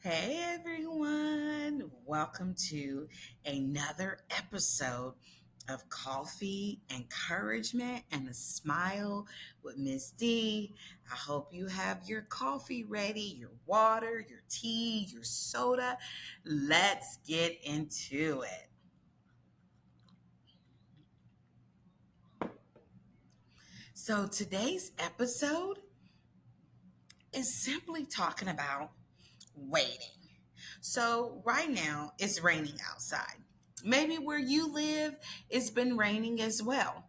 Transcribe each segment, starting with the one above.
Hey everyone, welcome to another episode of Coffee, Encouragement, and a Smile with Miss D. I hope you have your coffee ready, your water, your tea, your soda. Let's get into it. So, today's episode is simply talking about waiting. So, right now, it's raining outside. Maybe where you live, it's been raining as well.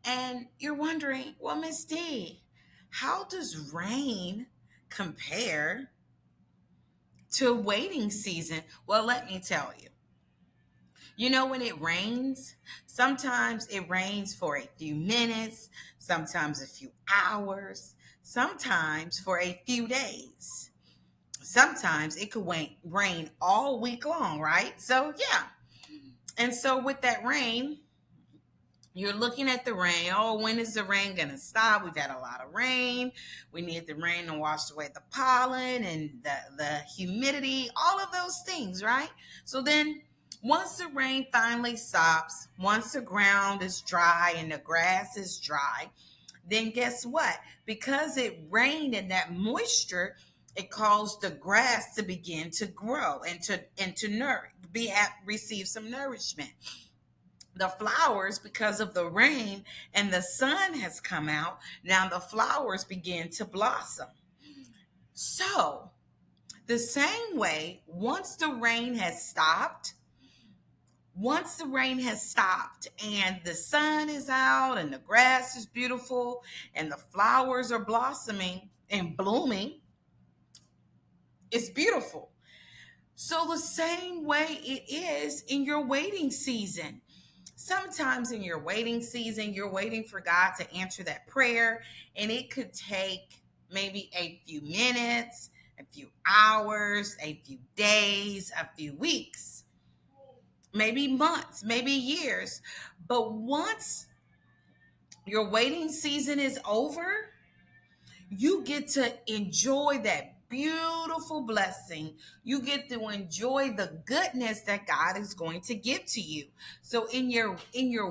And you're wondering, well, Miss D, how does rain compare to waiting season? Well, let me tell you. When it rains, sometimes it rains for a few minutes, sometimes a few hours, sometimes for a few days. Sometimes it could rain all week long, right? So, yeah. And so, with that rain, you're looking at the rain. Oh, when is the rain going to stop? We've had a lot of rain. We need the rain to wash away the pollen and the humidity, all of those things, right? So then once the rain finally stops, once the ground is dry and the grass is dry, then guess what? Because it rained and that moisture, it caused the grass to begin to grow and to receive some nourishment. The flowers, because of the rain and the sun has come out, now the flowers begin to blossom. So the same way, once the rain has stopped and the sun is out and the grass is beautiful and the flowers are blossoming and blooming, it's beautiful. So the same way it is in your waiting season. Sometimes in your waiting season, you're waiting for God to answer that prayer, and it could take maybe a few minutes, a few hours, a few days, a few weeks, maybe months, maybe years. But once your waiting season is over, you get to enjoy that beautiful blessing. You get to enjoy the goodness that God is going to give to you. So in your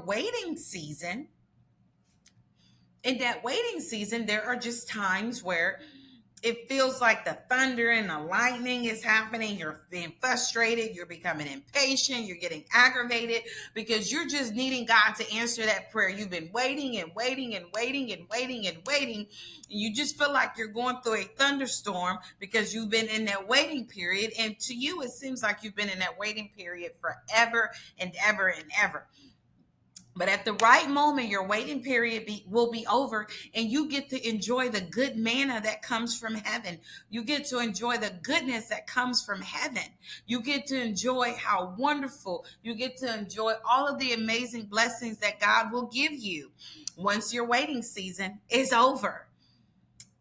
waiting season, in that waiting season, there are just times where it feels like the thunder and the lightning is happening. You're being frustrated. You're becoming impatient. You're getting aggravated because you're just needing God to answer that prayer. You've been waiting and waiting and waiting and waiting and waiting. And you just feel like you're going through a thunderstorm because you've been in that waiting period. And to you, it seems like you've been in that waiting period forever and ever and ever. But at the right moment, your waiting period will be over, and you get to enjoy the good manna that comes from heaven. You get to enjoy the goodness that comes from heaven. You get to enjoy how wonderful, you get to enjoy all of the amazing blessings that God will give you once your waiting season is over.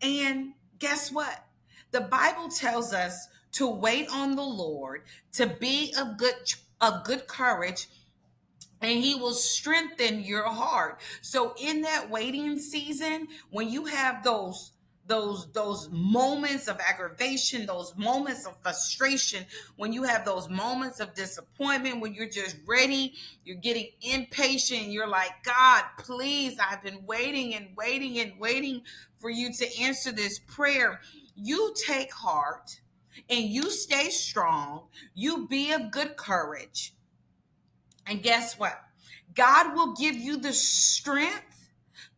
And guess what? The Bible tells us to wait on the Lord, to be of good courage, and he will strengthen your heart. So in that waiting season, when you have those moments of aggravation, those moments of frustration, when you have those moments of disappointment, when you're just ready, you're getting impatient, you're like, God, please, I've been waiting and waiting and waiting for you to answer this prayer. You take heart and you stay strong. You be of good courage, and guess what? God will give you the strength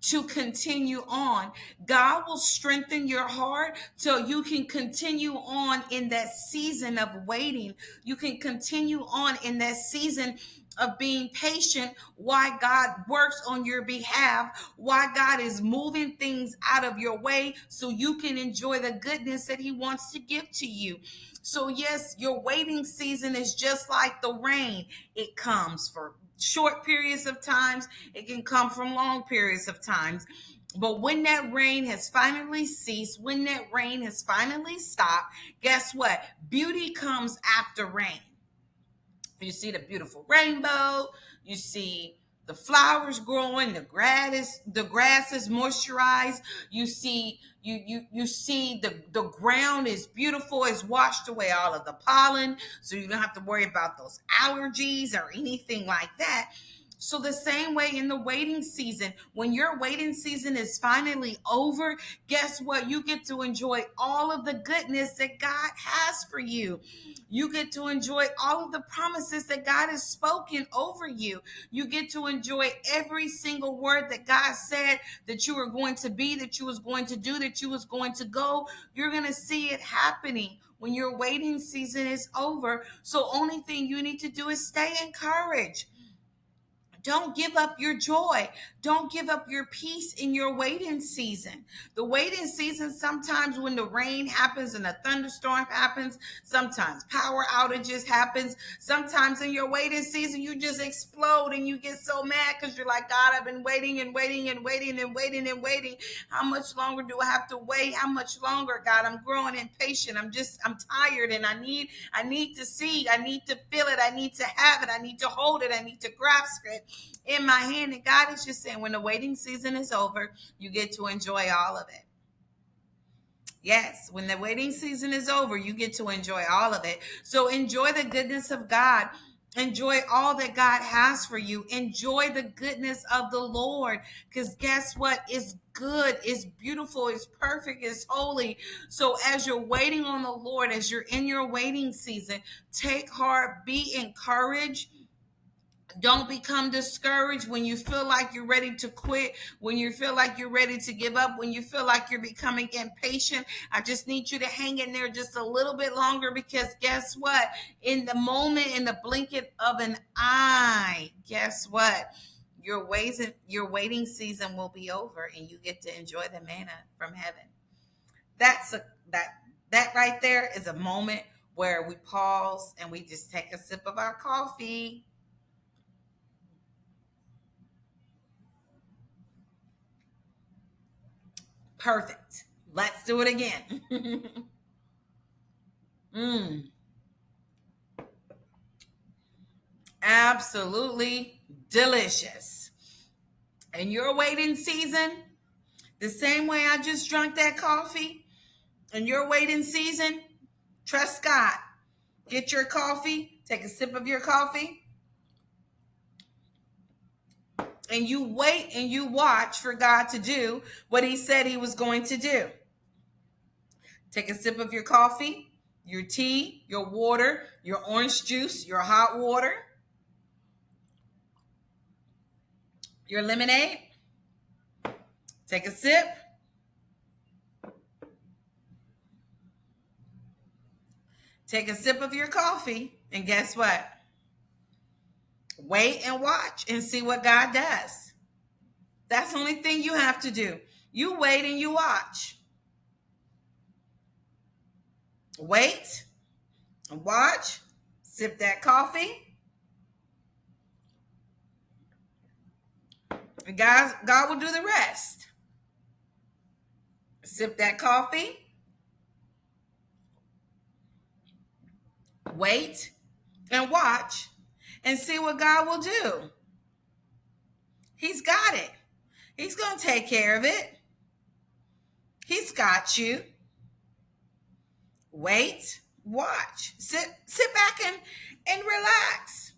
to continue on. God will strengthen your heart so you can continue on in that season of waiting. You can continue on in that season of being patient, why God works on your behalf, why God is moving things out of your way so you can enjoy the goodness that he wants to give to you. So yes, your waiting season is just like the rain. It comes for short periods of times. It can come from long periods of times. But when that rain has finally ceased, when that rain has finally stopped, guess what? Beauty comes after rain. You see the beautiful rainbow. You see The flowers growing, the grass is moisturized. You see the ground is beautiful, it's washed away all of the pollen, so you don't have to worry about those allergies or anything like that. So the same way in the waiting season, when your waiting season is finally over, guess what? You get to enjoy all of the goodness that God has for you. You get to enjoy all of the promises that God has spoken over you. You get to enjoy every single word that God said that you were going to be, that you was going to do, that you was going to go. You're going to see it happening when your waiting season is over. So only thing you need to do is stay encouraged. Don't give up your joy. Don't give up your peace in your waiting season. The waiting season, sometimes when the rain happens and a thunderstorm happens, sometimes power outages happens. Sometimes in your waiting season, you just explode and you get so mad because you're like, God, I've been waiting and waiting and waiting and waiting and waiting. How much longer do I have to wait? How much longer, God? I'm growing impatient. I'm tired, and I need to see, I need to feel it, I need to have it, I need to hold it, I need to grasp it in my hand. And God is just saying, when the waiting season is over, you get to enjoy all of it. Yes, when the waiting season is over, you get to enjoy all of it. So enjoy the goodness of God. Enjoy all that God has for you. Enjoy the goodness of the Lord. Because guess what? It's good, it's beautiful, it's perfect, it's holy. So as you're waiting on the Lord, as you're in your waiting season, take heart, be encouraged. Don't become discouraged when you feel like you're ready to quit, when you feel like you're ready to give up, when you feel like you're becoming impatient. I just need you to hang in there just a little bit longer, because guess what? In the moment, in the blinking of an eye, guess what? Your waiting season will be over and you get to enjoy the manna from heaven. That's a that right there is a moment where we pause and we just take a sip of our coffee. Perfect. Let's do it again. mm, absolutely delicious. And your waiting season, the same way I just drank that coffee, and your waiting season, trust God. Get your coffee, take a sip of your coffee, and you wait and you watch for God to do what He said He was going to do. Take a sip of your coffee, your tea, your water, your orange juice, your hot water, your lemonade. Take a sip. Take a sip of your coffee, and guess what? Wait and watch and see what God does. That's the only thing you have to do. You wait and you watch. Wait and watch. Sip that coffee. And God will do the rest. Sip that coffee. Wait and watch and see what God will do. He's got it. He's going to take care of it. He's got you. Wait, watch, sit back and relax.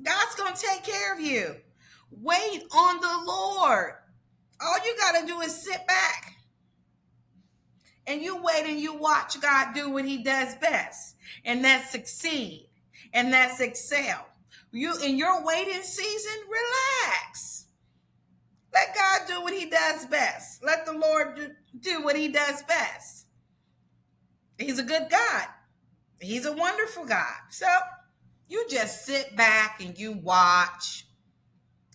God's going to take care of you. Wait on the Lord. All you got to do is sit back and you wait and you watch God do what He does best, and that's succeed, and that's excel. You in your waiting season, relax. Let God do what He does best. Let the Lord do what He does best. He's a good God. He's a wonderful God. So you just sit back and you watch.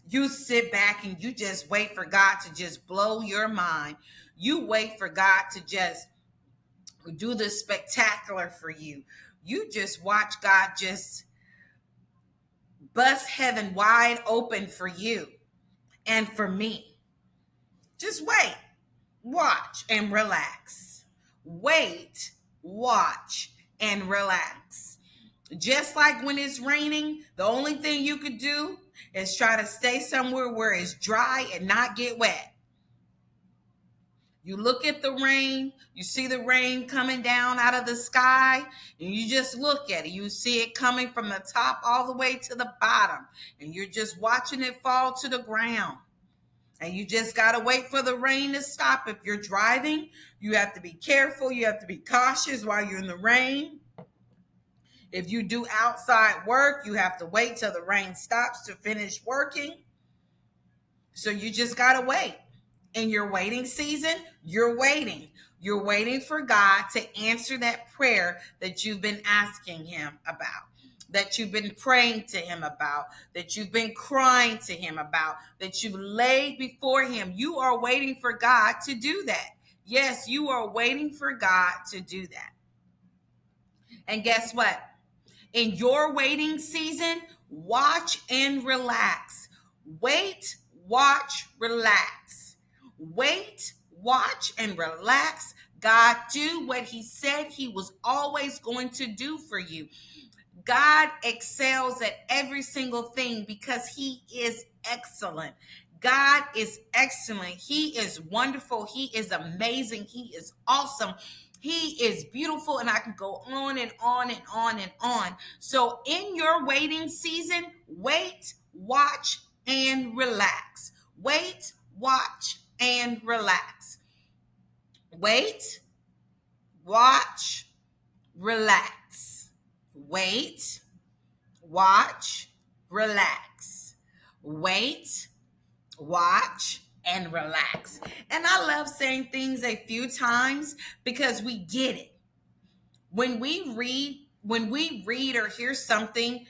You sit back and you just wait for God to just blow your mind. You wait for God to just do the spectacular for you. You just watch God just bust heaven wide open for you and for me. Just wait, watch, and relax. Wait, watch, and relax. Just like when it's raining, the only thing you could do is try to stay somewhere where it's dry and not get wet. You look at the rain, you see the rain coming down out of the sky, and you just look at it. You see it coming from the top all the way to the bottom, and you're just watching it fall to the ground. And you just got to wait for the rain to stop. If you're driving, you have to be careful. You have to be cautious while you're in the rain. If you do outside work, you have to wait till the rain stops to finish working. So you just got to wait. In your waiting season, you're waiting. You're waiting for God to answer that prayer that you've been asking him about, that you've been praying to him about, that you've been crying to him about, that you've laid before him. You are waiting for God to do that. Yes, you are waiting for God to do that. And guess what? In your waiting season, watch and relax. Wait, watch, relax. Wait, watch, and relax. God do what he said he was always going to do for you. God excels at every single thing because he is excellent. God is excellent. He is wonderful. He is amazing. He is awesome. He is beautiful, and I can go on and on and on and on. So in your waiting season, wait, watch, and relax. Wait, watch, and relax. Wait, watch, relax. Wait, watch, relax. Wait, watch, and relax. And I love saying things a few times because we get it. When we read or hear something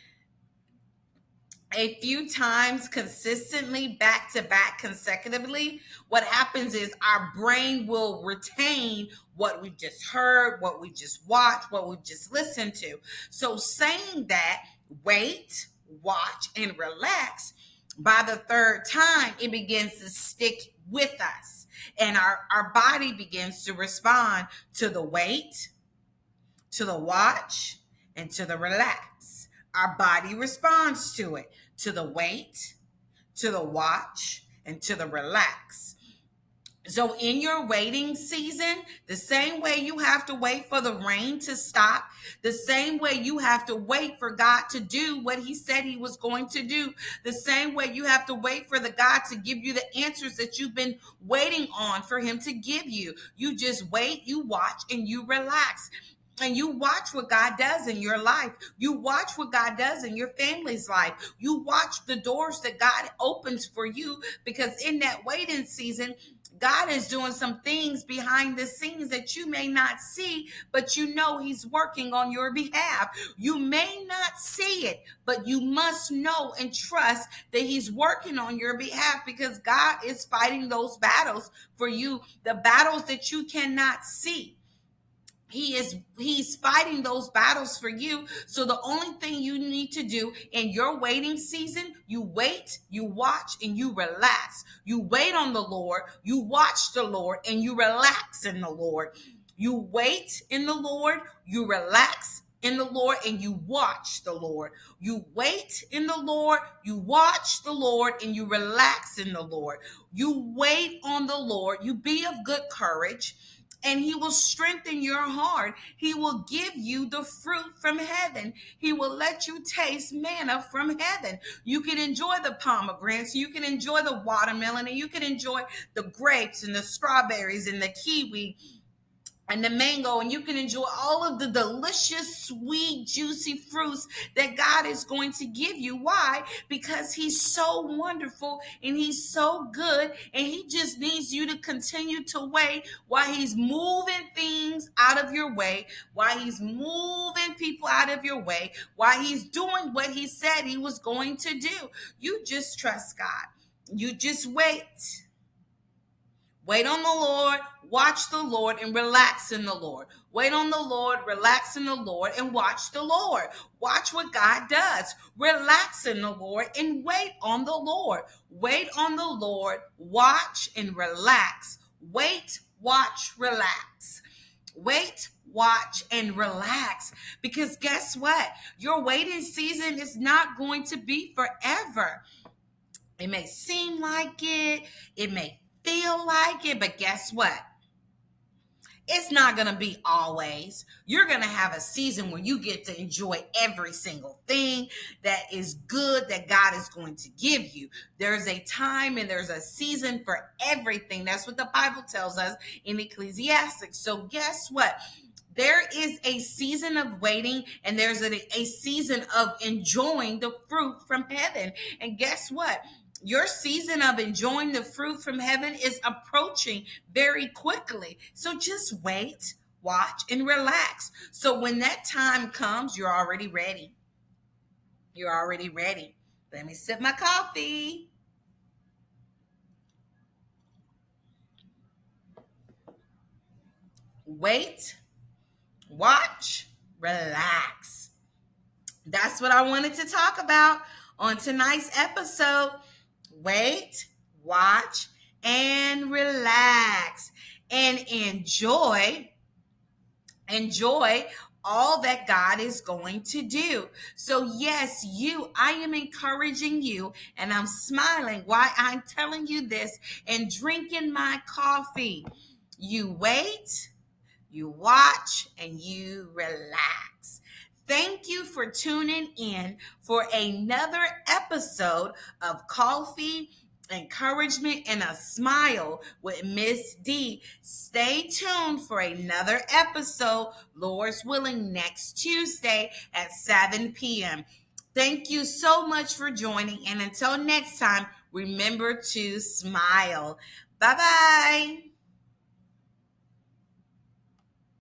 a few times consistently, back to back, consecutively, what happens is our brain will retain what we've just heard, what we just watched, what we've just listened to. So saying that, wait, watch, and relax, by the third time, it begins to stick with us. And our body begins to respond to the wait, to the watch, and to the relax. Our body responds to it, to the wait, to the watch, and to the relax. So in your waiting season, the same way you have to wait for the rain to stop, the same way you have to wait for God to do what he said he was going to do, the same way you have to wait for the God to give you the answers that you've been waiting on for him to give you. You just wait, you watch, and you relax. And you watch what God does in your life. You watch what God does in your family's life. You watch the doors that God opens for you, because in that waiting season, God is doing some things behind the scenes that you may not see, but you know he's working on your behalf. You may not see it, but you must know and trust that he's working on your behalf, because God is fighting those battles for you, the battles that you cannot see. He's fighting those battles for you. So the only thing you need to do in your waiting season, you wait, you watch, and you relax. You wait on the Lord, you watch the Lord, and you relax in the Lord. You wait in the Lord, you relax in the Lord, and you watch the Lord. You wait in the Lord, you watch the Lord, and you relax in the Lord. You wait on the Lord, you be of good courage, and he will strengthen your heart. He will give you the fruit from heaven. He will let you taste manna from heaven. You can enjoy the pomegranates, you can enjoy the watermelon, and you can enjoy the grapes and the strawberries and the kiwi and the mango, and you can enjoy all of the delicious, sweet, juicy fruits that God is going to give you. Why? Because he's so wonderful and he's so good, and he just needs you to continue to wait while he's moving things out of your way, while he's moving people out of your way, while he's doing what he said he was going to do. You just trust God. You just wait. Wait on the Lord, watch the Lord, and relax in the Lord. Wait on the Lord, relax in the Lord, and watch the Lord. Watch what God does. Relax in the Lord and wait on the Lord. Wait on the Lord, watch and relax. Wait, watch, relax. Wait, watch, and relax. Because guess what? Your waiting season is not going to be forever. It may seem like it may feel like it, but guess what? It's not going to be always. You're going to have a season where you get to enjoy every single thing that is good that God is going to give you. There's a time and there's a season for everything. That's what the Bible tells us in Ecclesiastes. So guess what? There is a season of waiting and there's a season of enjoying the fruit from heaven. And guess what? Your season of enjoying the fruit from heaven is approaching very quickly. So just wait, watch, and relax. So when that time comes, you're already ready. You're already ready. Let me sip my coffee. Wait, watch, relax. That's what I wanted to talk about on tonight's episode. Wait, watch, and relax and enjoy all that God is going to do. So yes, I am encouraging you and I'm smiling while I'm telling you this and drinking my coffee. You wait, you watch, and you relax. Thank you for tuning in for another episode of Coffee, Encouragement, and a Smile with Miss D. Stay tuned for another episode, Lord's willing, next Tuesday at 7 p.m. Thank you so much for joining. And until next time, remember to smile. Bye-bye.